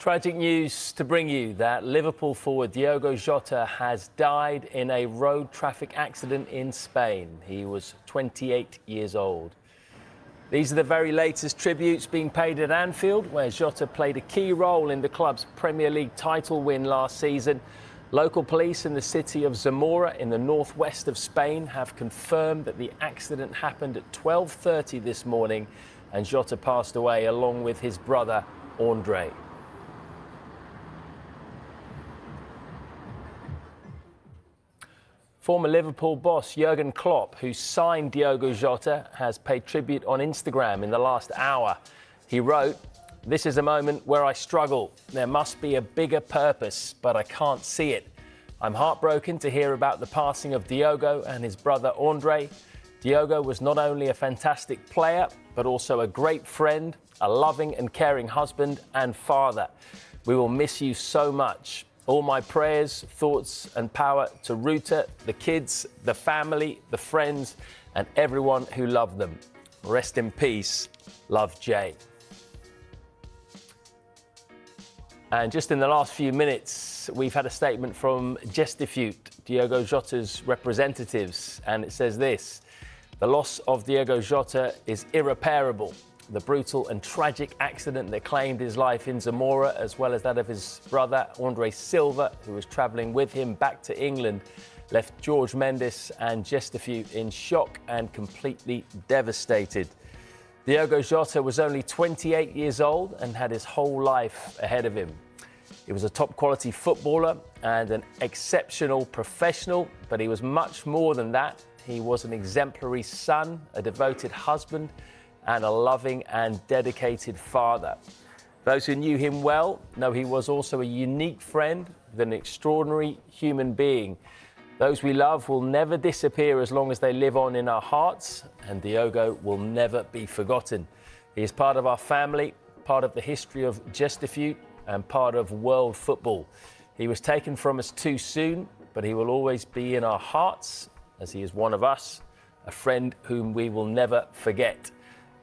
Tragic news to bring you that Liverpool forward Diogo Jota has died in a road traffic accident in Spain. He was 28 years old. These are the very latest tributes being paid at Anfield, where Jota played a key role in the club's Premier League title win last season. Local police in the city of Zamora in the northwest of Spain have confirmed that the accident happened at 12:30 this morning and Jota passed away along with his brother Andre. Former Liverpool boss Jurgen Klopp, who signed Diogo Jota, has paid tribute on Instagram in the last hour. He wrote, "This is a moment where I struggle. There must be a bigger purpose, but I can't see it. I'm heartbroken to hear about the passing of Diogo and his brother Andre. Diogo was not only a fantastic player, but also a great friend, a loving and caring husband and father. We will miss you so much. All my prayers, thoughts and power to Ruta, the kids, the family, the friends and everyone who loved them. Rest in peace. Love, Jay." And just in the last few minutes, we've had a statement from Gestifute, Diogo Jota's representatives, and it says this: "The loss of Diogo Jota is irreparable. The brutal and tragic accident that claimed his life in Zamora, as well as that of his brother Andre Silva, who was travelling with him back to England, left George Mendes and Gestifute in shock and completely devastated. Diogo Jota was only 28 years old and had his whole life ahead of him. He was a top-quality footballer and an exceptional professional, but he was much more than that. He was an exemplary son, a devoted husband, and a loving and dedicated father. Those who knew him well know he was also a unique friend with an extraordinary human being. Those we love will never disappear as long as they live on in our hearts, and Diogo will never be forgotten. He is part of our family, part of the history of Gestifute, and part of world football. He was taken from us too soon, but he will always be in our hearts, as he is one of us, a friend whom we will never forget.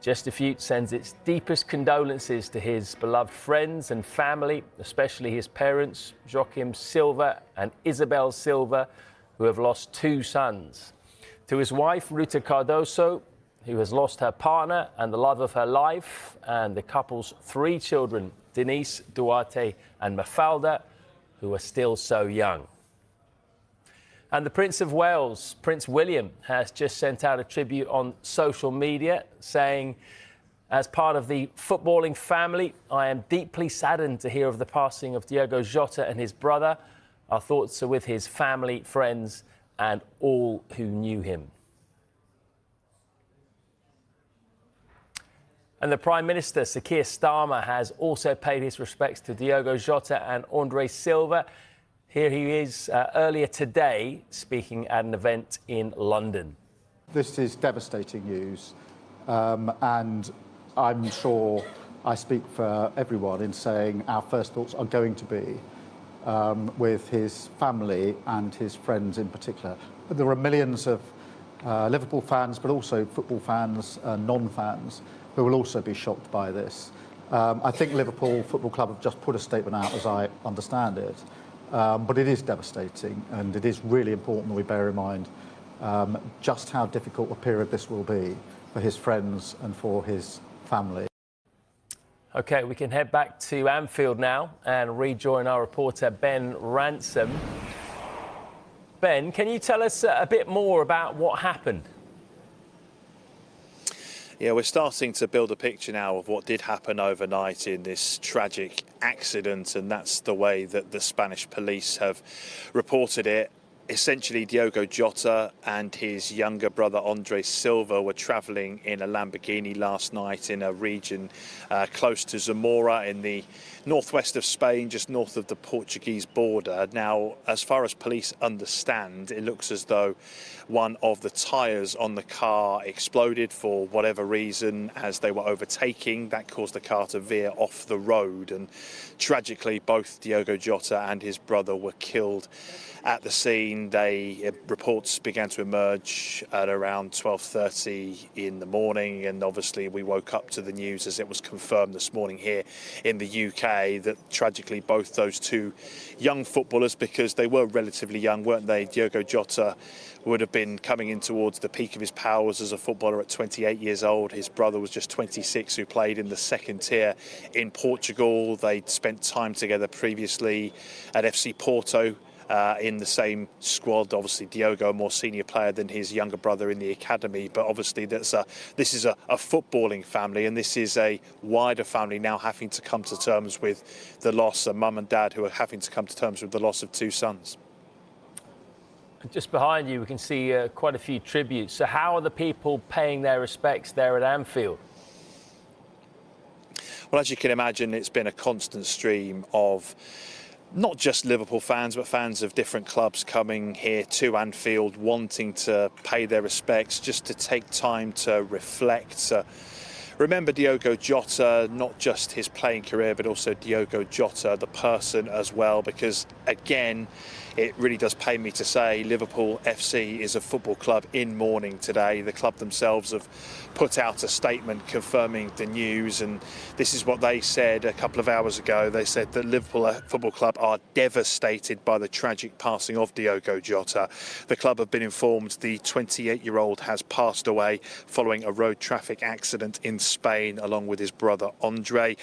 Gestifute sends its deepest condolences to his beloved friends and family, especially his parents, Joaquim Silva and Isabel Silva, who have lost two sons. To his wife, Ruta Cardoso, who has lost her partner and the love of her life, and the couple's three children, Denise, Duarte and Mafalda, who are still so young." And the Prince of Wales, Prince William, has just sent out a tribute on social media saying, "As part of the footballing family, I am deeply saddened to hear of the passing of Diogo Jota and his brother. Our thoughts are with his family, friends and all who knew him." And the Prime Minister, Sir Keir Starmer, has also paid his respects to Diogo Jota and Andre Silva. Here he is earlier today speaking at an event in London. This is devastating news, and I'm sure I speak for everyone in saying our first thoughts are going to be with his family and his friends in particular. But there are millions of Liverpool fans, but also football fans, non-fans, who will also be shocked by this. I think Liverpool Football Club have just put a statement out, as I understand it. But it is devastating, and it is really important that we bear in mind just how difficult a period this will be for his friends and for his family. OK, we can head back to Anfield now and rejoin our reporter Ben Ransom. Ben, can you tell us a bit more about what happened? Yeah, we're starting to build a picture now of what did happen overnight in this tragic accident, and that's the way that the Spanish police have reported it. Essentially, Diogo Jota and his younger brother Andre Silva were travelling in a Lamborghini last night in a region close to Zamora in the northwest of Spain, just north of the Portuguese border. Now, as far as police understand, it looks as though one of the tyres on the car exploded for whatever reason as they were overtaking. That caused the car to veer off the road, and tragically both Diogo Jota and his brother were killed at the scene. scene. Reports began to emerge at around 12:30 in the morning, and obviously we woke up to the news as it was confirmed this morning here in the UK that tragically both those two young footballers, because they were relatively young, weren't they? Diogo Jota would have been coming in towards the peak of his powers as a footballer at 28 years old. His brother was just 26, who played in the second tier in Portugal. They'd spent time together previously at FC Porto in the same squad. Obviously, Diogo, a more senior player than his younger brother in the academy. But obviously, this is a footballing family, and this is a wider family now having to come to terms with the loss. A mum and dad who are having to come to terms with the loss of two sons. Just behind you, we can see quite a few tributes. So how are the people paying their respects there at Anfield? Well, as you can imagine, it's been a constant stream of not just Liverpool fans, but fans of different clubs coming here to Anfield, wanting to pay their respects, just to take time to reflect. Remember Diogo Jota, not just his playing career, but also Diogo Jota, the person as well, because again, it really does pain me to say Liverpool FC is a football club in mourning today. The club themselves have put out a statement confirming the news, and this is what they said a couple of hours ago. They said that Liverpool Football Club are devastated by the tragic passing of Diogo Jota. The club have been informed the 28-year-old has passed away following a road traffic accident in Spain along with his brother Andre.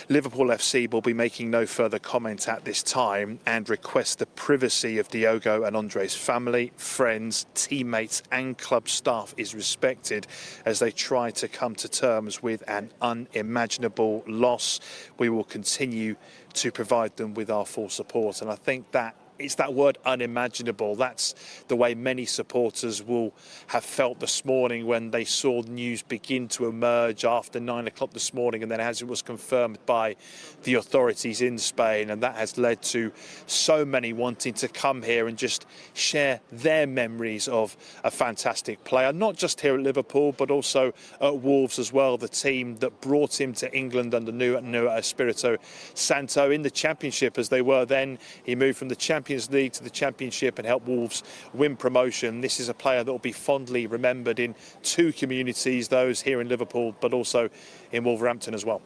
Liverpool FC will be making no further comment at this time and request the privacy of Diogo and Andre's family, friends, teammates and club staff is respected as they try to come to terms with an unimaginable loss. We will continue to provide them with our full support, and I think that it's that word unimaginable. That's the way many supporters will have felt this morning when they saw news begin to emerge after 9 o'clock this morning, and then as it was confirmed by the authorities in Spain, and that has led to so many wanting to come here and just share their memories of a fantastic player, not just here at Liverpool but also at Wolves as well, the team that brought him to England under Nuno Espirito Santo in the Championship as they were then. He moved from the Champions League to the Championship and helped Wolves win promotion. This is a player that will be fondly remembered in two communities, those here in Liverpool but also in Wolverhampton as well.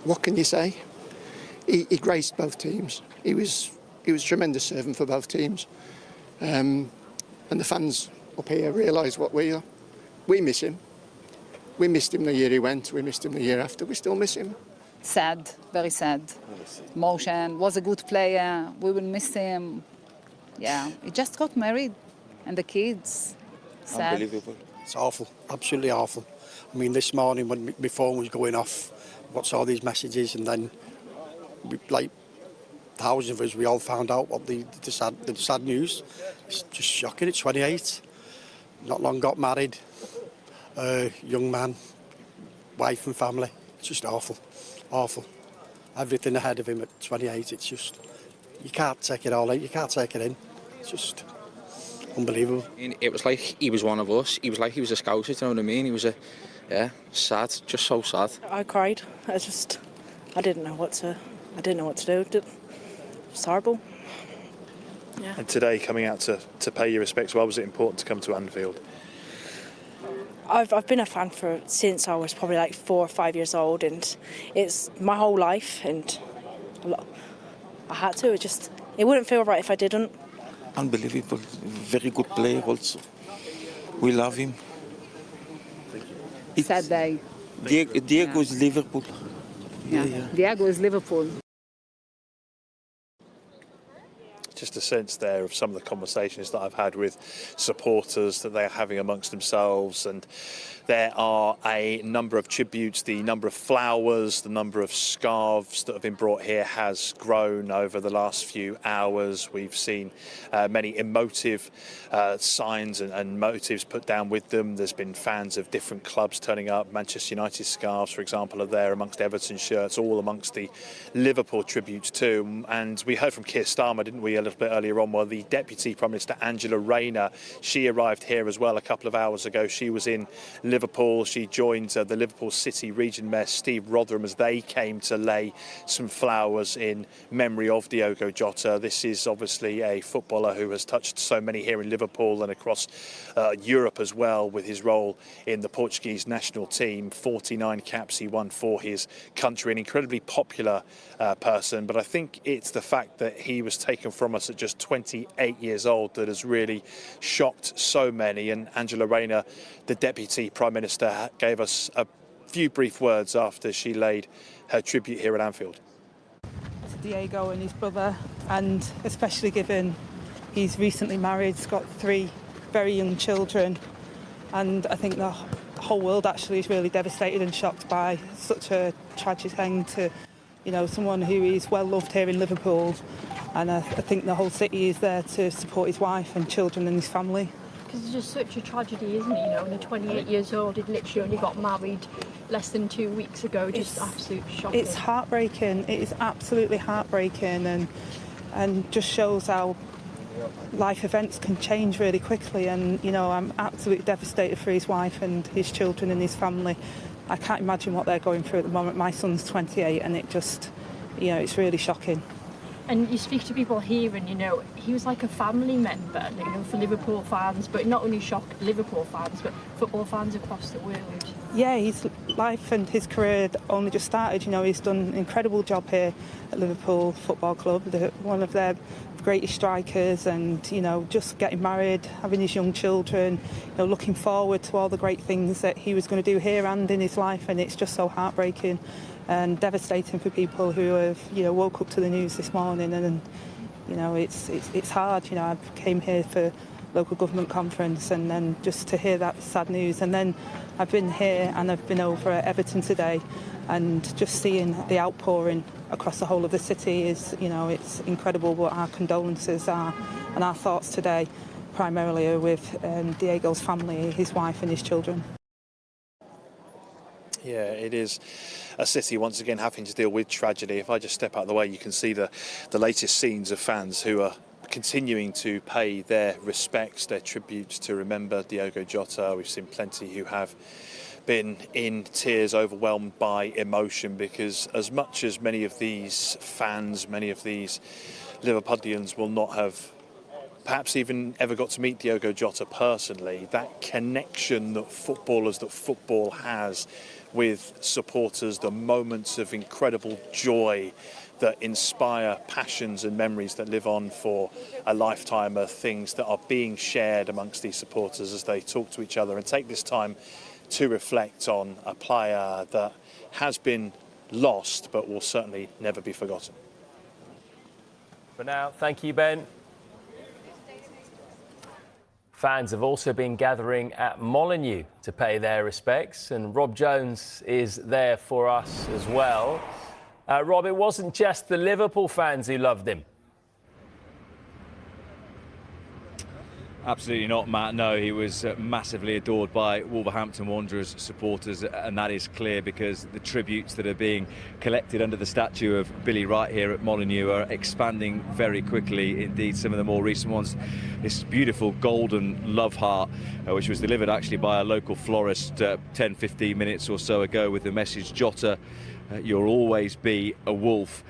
What can you say? He graced both teams. He was a tremendous servant for both teams, and the fans up here realise what we are. We miss him. We missed him the year he went. We missed him the year after. We still miss him. Sad, very sad. Emotion, was a good player. We will miss him. Yeah, he just got married, and the kids. Sad. Unbelievable. It's awful, absolutely awful. I mean, this morning when my phone was going off, what's all these messages, and then, like thousands of us, we all found out what the sad news. It's just shocking. It's 28, not long got married, young man, wife and family. It's just awful, awful. Everything ahead of him at 28. It's just, you can't take it all out. You can't take it in. It's just unbelievable. It was like he was one of us. He was like he was a scouser, do you know what I mean? He was sad, just so sad. I cried. I didn't know what to do. It was horrible. Yeah. And today, coming out to pay your respects, why was it important to come to Anfield? I've been a fan since I was probably like 4 or 5 years old, and it's my whole life, and I had to. It wouldn't feel right if I didn't. Unbelievable, very good player also. We love him. Sad day. Diego is Liverpool. Yeah. Diego is Liverpool. Just a sense there of some of the conversations that I've had with supporters that they're having amongst themselves, and there are a number of tributes. The number of flowers, the number of scarves that have been brought here has grown over the last few hours. We've seen many emotive signs and motives put down with them. There's been fans of different clubs turning up. Manchester United scarves, for example, are there amongst Everton shirts, all amongst the Liverpool tributes too. And we heard from Keir Starmer, didn't we, a little little bit earlier on, well, the Deputy Prime Minister, Angela Rayner, she arrived here as well a couple of hours ago. She was in Liverpool. She joined the Liverpool City Region Mayor Steve Rotherham as they came to lay some flowers in memory of Diogo Jota. This is obviously a footballer who has touched so many here in Liverpool and across Europe as well, with his role in the Portuguese national team. 49 caps he won for his country, an incredibly popular person, but I think it's the fact that he was taken from us at just 28 years old that has really shocked so many. And Angela Rayner, the Deputy Prime Minister, gave us a few brief words after she laid her tribute here at Anfield. To Diego and his brother, and especially given he's recently married, he's got 3 very young children, and I think the whole world actually is really devastated and shocked by such a tragic end to, you know, someone who is well loved here in Liverpool, and I think the whole city is there to support his wife and children and his family. Because it's just such a tragedy, isn't it? You know, only 28 years old, he'd literally only got married less than 2 weeks ago. Just absolutely shocking. It's heartbreaking. It is absolutely heartbreaking, and just shows how life events can change really quickly. And, you know, I'm absolutely devastated for his wife and his children and his family. I can't imagine what they're going through at the moment. My son's 28, and it just, you know, it's really shocking. And you speak to people here, and, you know, he was like a family member, you know, for Liverpool fans, but not only shocked Liverpool fans, but football fans across the world. Yeah, his life and his career had only just started. You know, he's done an incredible job here at Liverpool Football Club, one of their greatest strikers, and, you know, just getting married, having his young children, you know, looking forward to all the great things that he was going to do here and in his life. And it's just so heartbreaking and devastating for people who have, you know, woke up to the news this morning, and you know, it's hard. You know, I came here for local government conference, and then just to hear that sad news, and then I've been here and I've been over at Everton today, and just seeing the outpouring across the whole of the city is, you know, it's incredible. What our condolences are, and our thoughts today primarily are with Diego's family, his wife and his children. Yeah, it is a city once again having to deal with tragedy. If I just step out of the way, you can see the latest scenes of fans who are continuing to pay their respects, their tributes to remember Diogo Jota. We've seen plenty who have been in tears, overwhelmed by emotion, because as much as many of these fans, many of these Liverpudlians will not have perhaps even ever got to meet Diogo Jota personally, that connection that football has with supporters, the moments of incredible joy that inspire passions and memories that live on for a lifetime, are things that are being shared amongst these supporters as they talk to each other and take this time to reflect on a player that has been lost but will certainly never be forgotten. For now, thank you, Ben. Fans have also been gathering at Molineux to pay their respects, and Rob Jones is there for us as well. Rob, it wasn't just the Liverpool fans who loved him. Absolutely not, Matt. No, he was massively adored by Wolverhampton Wanderers supporters, and that is clear because the tributes that are being collected under the statue of Billy Wright here at Molineux are expanding very quickly. Indeed, some of the more recent ones, this beautiful golden love heart, which was delivered actually by a local florist 10-15 minutes or so ago with the message, Jota, you'll always be a wolf.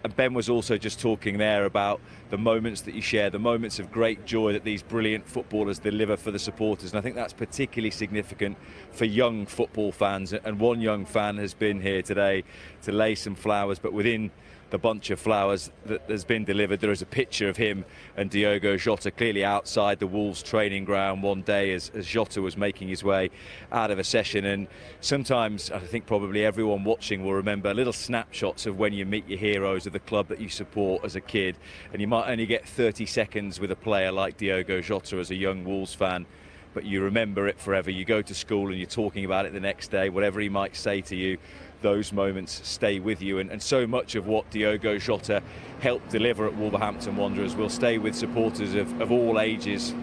And Ben was also just talking there about the moments that you share, the moments of great joy that these brilliant footballers deliver for the supporters. And I think that's particularly significant for young football fans. And one young fan has been here today to lay some flowers, but within the bunch of flowers that has been delivered, there is a picture of him and Diogo Jota clearly outside the Wolves training ground one day as Jota was making his way out of a session. And sometimes I think probably everyone watching will remember little snapshots of when you meet your heroes of the club that you support as a kid, and you might only get 30 seconds with a player like Diogo Jota as a young Wolves fan, but you remember it forever. You go to school and you're talking about it the next day, whatever he might say to you, those moments stay with you, and so much of what Diogo Jota helped deliver at Wolverhampton Wanderers will stay with supporters of all ages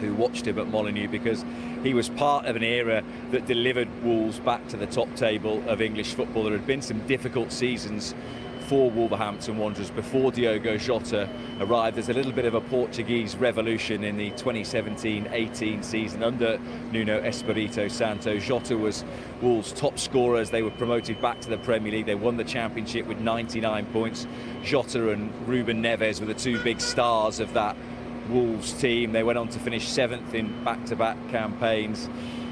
who watched him at Molineux, because he was part of an era that delivered Wolves back to the top table of English football. There had been some difficult seasons for Wolverhampton Wanderers before Diogo Jota arrived. There's a little bit of a Portuguese revolution in the 2017-18 season under Nuno Espirito Santo. Jota was Wolves' top scorer as they were promoted back to the Premier League. They won the Championship with 99 points. Jota and Ruben Neves were the two big stars of that Wolves team. They went on to finish 7th in back-to-back campaigns.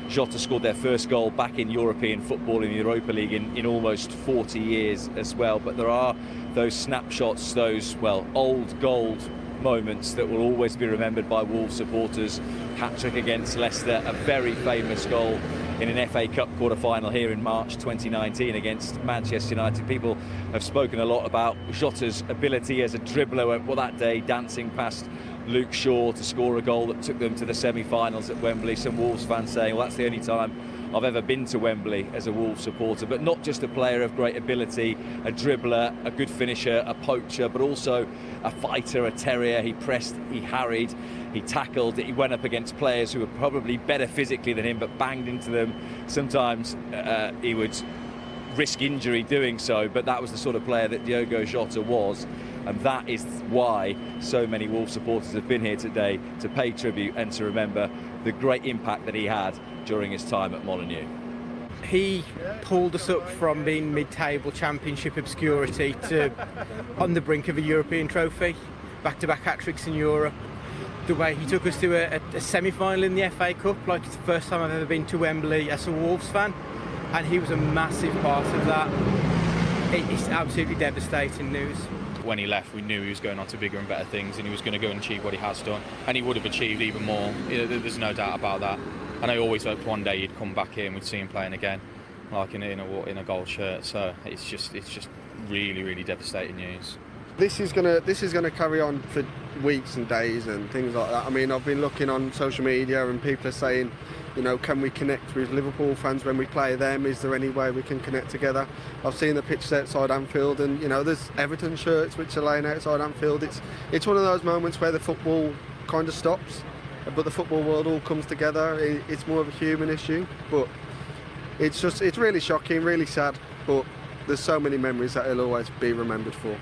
Jota scored their first goal back in European football in the Europa League in almost 40 years as well. But there are those snapshots, those, well, old gold moments that will always be remembered by Wolves supporters. Hat-trick against Leicester, a very famous goal in an FA Cup quarter-final here in March 2019 against Manchester United. People have spoken a lot about Jota's ability as a dribbler, well, that day dancing past Luke Shaw to score a goal that took them to the semi-finals at Wembley. Some Wolves fans saying, well, that's the only time I've ever been to Wembley as a Wolves supporter. But not just a player of great ability, a dribbler, a good finisher, a poacher, but also a fighter, a terrier. He pressed, he harried, he tackled, he went up against players who were probably better physically than him, but banged into them. Sometimes he would risk injury doing so, but that was the sort of player that Diogo Jota was. And that is why so many Wolves supporters have been here today to pay tribute and to remember the great impact that he had during his time at Molineux. He pulled us up from being mid-table Championship obscurity to on the brink of a European trophy, back-to-back hat-tricks in Europe. The way he took us to a semi-final in the FA Cup, like it's the first time I've ever been to Wembley as a Wolves fan, and he was a massive part of that. It's absolutely devastating news. When he left, we knew he was going on to bigger and better things, and he was going to go and achieve what he has done, and he would have achieved even more. There's no doubt about that. And I always hoped one day he'd come back here and we'd see him playing again, like in a gold shirt. So it's just really, really devastating news. This is gonna carry on for weeks and days and things like that. I mean, I've been looking on social media and people are saying, you know, can we connect with Liverpool fans when we play them? Is there any way we can connect together? I've seen the pitches outside Anfield, and you know, there's Everton shirts which are laying outside Anfield. It's one of those moments where the football kind of stops, but the football world all comes together. It's more of a human issue, but it's really shocking, really sad. But there's so many memories that he'll always be remembered for.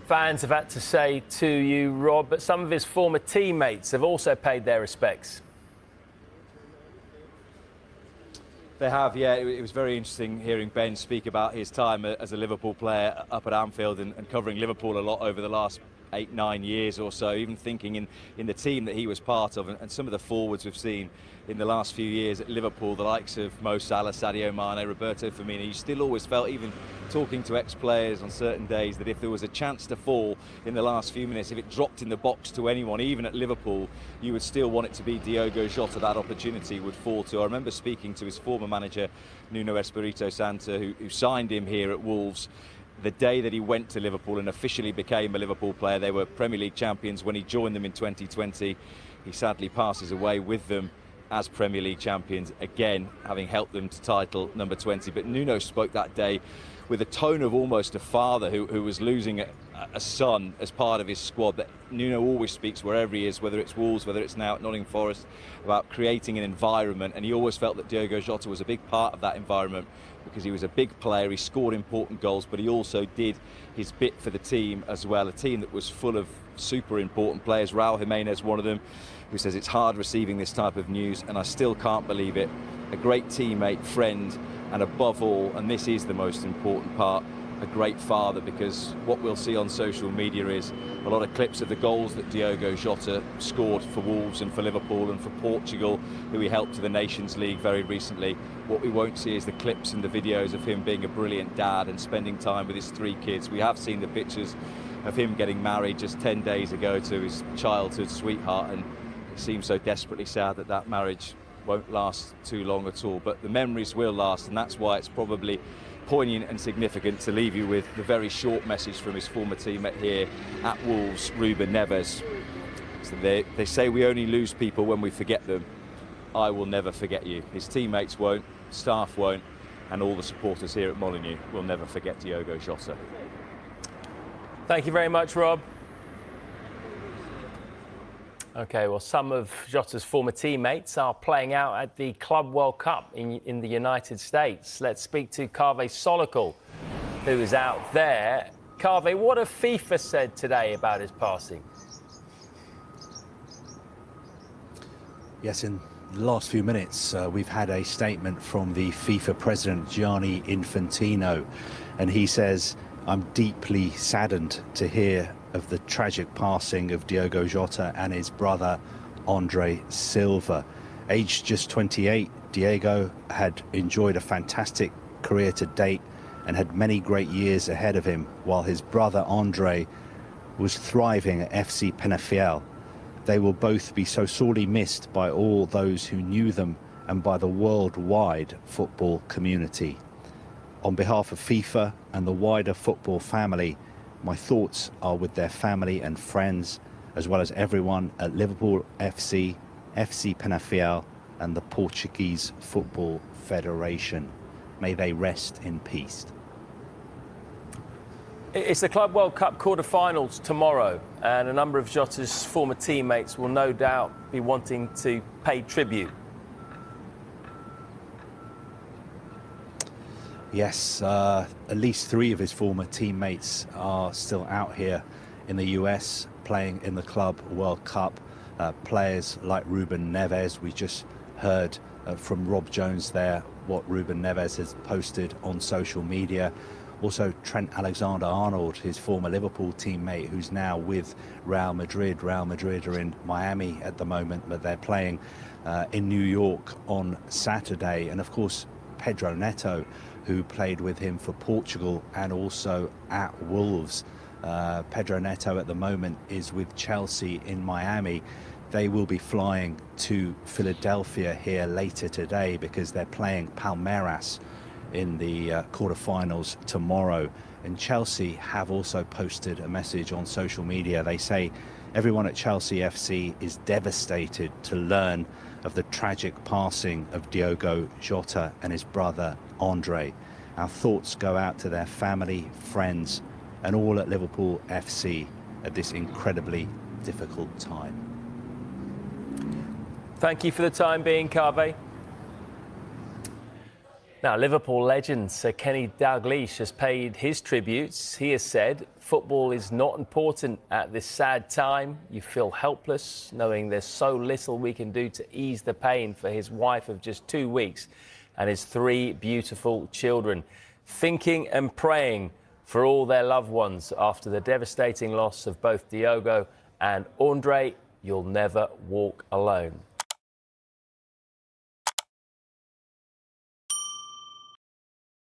Fans have had to say to you, Rob, but some of his former teammates have also paid their respects. They have, yeah. It was very interesting hearing Ben speak about his time as a Liverpool player up at Anfield and covering Liverpool a lot over the last 8-9 years or so, even thinking in the team that he was part of, and some of the forwards we've seen in the last few years at Liverpool, the likes of Mo Salah, Sadio Mane, Roberto Firmino. You still always felt, even talking to ex-players on certain days, that if there was a chance to fall in the last few minutes, if it dropped in the box to anyone, even at Liverpool, you would still want it to be Diogo Jota. That opportunity would fall to. I remember speaking to his former manager, Nuno Espirito Santo, who signed him here at Wolves the day that he went to Liverpool and officially became a Liverpool player. They were Premier League champions when he joined them in 2020. He sadly passes away with them as Premier League champions, again, having helped them to title number 20. But Nuno spoke that day with a tone of almost a father who was losing a son as part of his squad. That Nuno always speaks wherever he is, whether it's Wolves, whether it's now at Nottingham Forest, about creating an environment, and he always felt that Diogo Jota was a big part of that environment because he was a big player, he scored important goals, but he also did his bit for the team as well, a team that was full of super important players. Raul Jimenez, one of them, who says it's hard receiving this type of news, and I still can't believe it. A great teammate, friend, and above all, and this is the most important part, a great father, because what we'll see on social media is a lot of clips of the goals that Diogo Jota scored for Wolves and for Liverpool and for Portugal, who he helped to the Nations League very recently. What we won't see is the clips and the videos of him being a brilliant dad and spending time with his 3 kids. We have seen the pictures of him getting married just 10 days ago to his childhood sweetheart, and it seems so desperately sad that that marriage won't last too long at all. But the memories will last, and that's why it's probably poignant and significant to leave you with the very short message from his former teammate here at Wolves, Ruben Neves. So they say we only lose people when we forget them. I will never forget you. His teammates won't, staff won't, and all the supporters here at Molineux will never forget Diogo Jota. Thank you very much, Rob. OK, well, some of Jota's former teammates are playing out at the Club World Cup in the United States. Let's speak to Kaveh Solokul, who is out there. Carvey, what have FIFA said today about his passing? Yes, in the last few minutes, we've had a statement from the FIFA president, Gianni Infantino, and he says, "I'm deeply saddened to hear of the tragic passing of Diogo Jota and his brother, Andre Silva." Aged just 28, Diego had enjoyed a fantastic career to date and had many great years ahead of him, while his brother Andre was thriving at FC Penafiel. They will both be so sorely missed by all those who knew them and by the worldwide football community. On behalf of FIFA and the wider football family, my thoughts are with their family and friends, as well as everyone at Liverpool FC, FC Penafiel and the Portuguese Football Federation. May they rest in peace. It's the Club World Cup quarter-finals tomorrow, and a number of Jota's former teammates will no doubt be wanting to pay tribute. Yes, at least 3 of his former teammates are still out here in the US playing in the Club World Cup. Players like Ruben Neves. We just heard from Rob Jones there what Ruben Neves has posted on social media. Also Trent Alexander-Arnold, his former Liverpool teammate, who's now with Real Madrid. Real Madrid are in Miami at the moment, but they're playing in New York on Saturday. And of course, Pedro Neto, who played with him for Portugal and also at Wolves. Pedro Neto at the moment is with Chelsea in Miami. They will be flying to Philadelphia here later today because they're playing Palmeiras in the quarterfinals tomorrow. And Chelsea have also posted a message on social media. They say everyone at Chelsea FC is devastated to learn of the tragic passing of Diogo Jota and his brother Andre. Our thoughts go out to their family, friends and all at Liverpool FC at this incredibly difficult time. Thank you for the time being, Carvey. Now, Liverpool legend Sir Kenny Dalglish has paid his tributes. He has said, football is not important at this sad time. You feel helpless, knowing there's so little we can do to ease the pain for his wife of just 2 weeks and his 3 beautiful children. Thinking and praying for all their loved ones after the devastating loss of both Diogo and Andre. You'll never walk alone.